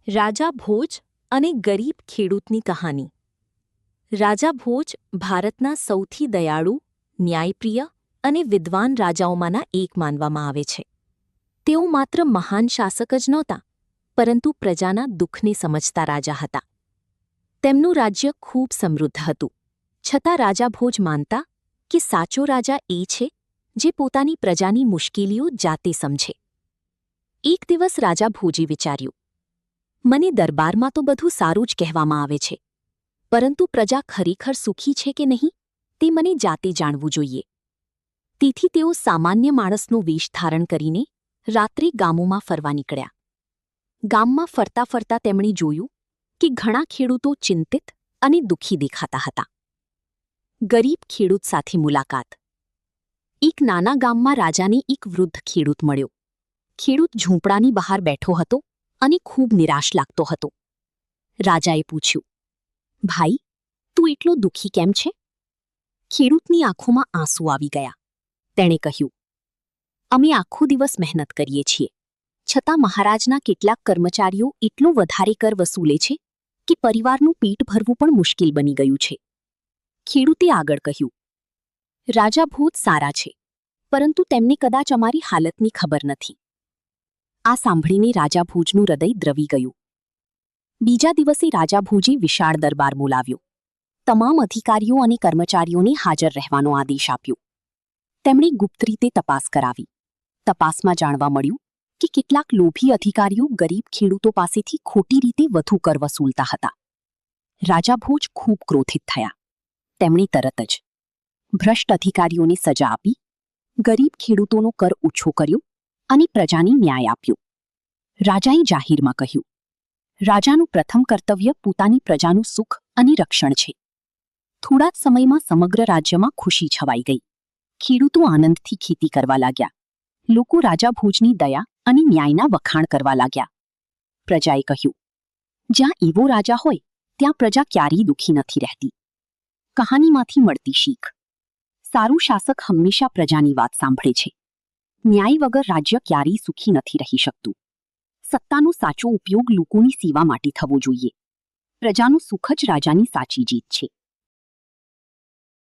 રાજા ભોજ અને ગરીબ ખેડૂતની કહાની। રાજા ભોજ ભારતના સૌથી દયાળુ, ન્યાયપ્રિય અને વિદ્વાન રાજાઓમાંના એક માનવામાં આવે છે। તેઓ માત્ર મહાન શાસક જ નહોતા, પરંતુ પ્રજાના દુઃખને સમજતા રાજા હતા। તેમનું રાજ્ય ખૂબ સમૃદ્ધ હતું, છતાં રાજા ભોજ માનતા કે સાચો રાજા એ છે જે પોતાની પ્રજાની મુશ્કેલીઓ જાતે સમજે। એક દિવસ રાજા ભોજે વિચાર્યું, મને દરબારમાં તો બધું સારું જ કહેવામાં આવે છે, પરંતુ પ્રજા ખરેખર સુખી છે કે નહીં તે મને જાતે જાણવું જોઈએ। તેથી તેઓ સામાન્ય માણસનો વેશ ધારણ કરીને રાત્રે ગામોમાં ફરવા નીકળ્યા। ગામમાં ફરતા ફરતા તેમણે જોયું કે ઘણા ખેડૂતો ચિંતિત અને દુઃખી દેખાતા હતા। ગરીબ ખેડૂત સાથે મુલાકાત। એક નાના ગામમાં રાજાને એક વૃદ્ધ ખેડૂત મળ્યો। ખેડૂત ઝૂંપડાની બહાર બેઠો હતો અને ખૂબ નિરાશ લાગતો હતો। રાજાએ પૂછ્યું, ભાઈ, તું એટલો દુઃખી કેમ છે? ખેડૂતની આંખોમાં આંસુ આવી ગયા। તેણે કહ્યું, અમે આખો દિવસ મહેનત કરીએ છીએ, છતાં મહારાજના કેટલાક કર્મચારીઓ એટલો વધારે કર વસૂલે છે કે પરિવારનું પેટ ભરવું પણ મુશ્કેલ બની ગયું છે। ખેડૂતે આગળ કહ્યું, રાજા ભોજ સારા છે, પરંતુ તેમને કદાચ અમારી હાલતની ખબર નથી। આ સાંભળીને રાજા ભોજનું હૃદય દ્રવી ગયું। બીજા દિવસે રાજા ભોજે વિશાળ દરબાર બોલાવ્યો। તમામ અધિકારીઓ અને કર્મચારીઓને હાજર રહેવાનો આદેશ આપ્યો। તેમણે ગુપ્ત રીતે તપાસ કરાવી। તપાસમાં જાણવા મળ્યું કે કેટલાક લોભી અધિકારીઓ ગરીબ ખેડૂતો પાસેથી ખોટી રીતે વધુ કર વસૂલતા હતા। રાજા ભોજ ખૂબ ક્રોધિત થયા। તેમણે તરત જ ભ્રષ્ટ અધિકારીઓને સજા આપી, ગરીબ ખેડૂતોનો કર ઓછો કર્યો અને પ્રજાને ન્યાય આપ્યો। રાજાએ જાહેરમાં કહ્યું, રાજાનું પ્રથમ કર્તવ્ય પોતાની પ્રજાનું સુખ અને રક્ષણ છે। થોડા જ સમયમાં સમગ્ર રાજ્યમાં ખુશી છવાઈ ગઈ। ખેડૂતો આનંદથી ખેતી કરવા લાગ્યા। લોકો રાજા ભોજની દયા અને ન્યાયના વખાણ કરવા લાગ્યા। પ્રજાએ કહ્યું, જ્યાં એવો રાજા હોય ત્યાં પ્રજા ક્યારેય દુઃખી નથી રહેતી। કહાનીમાંથી મળતી શીખ: સારું શાસક હંમેશા પ્રજાની વાત સાંભળે છે। ન્યાય વગર રાજ્ય ક્યારેય સુખી નથી રહી શકતું। સત્તાનો સાચો ઉપયોગ લોકોની સેવા માટે થવો જોઈએ। પ્રજાનું સુખ જ રાજાની સાચી જીત છે।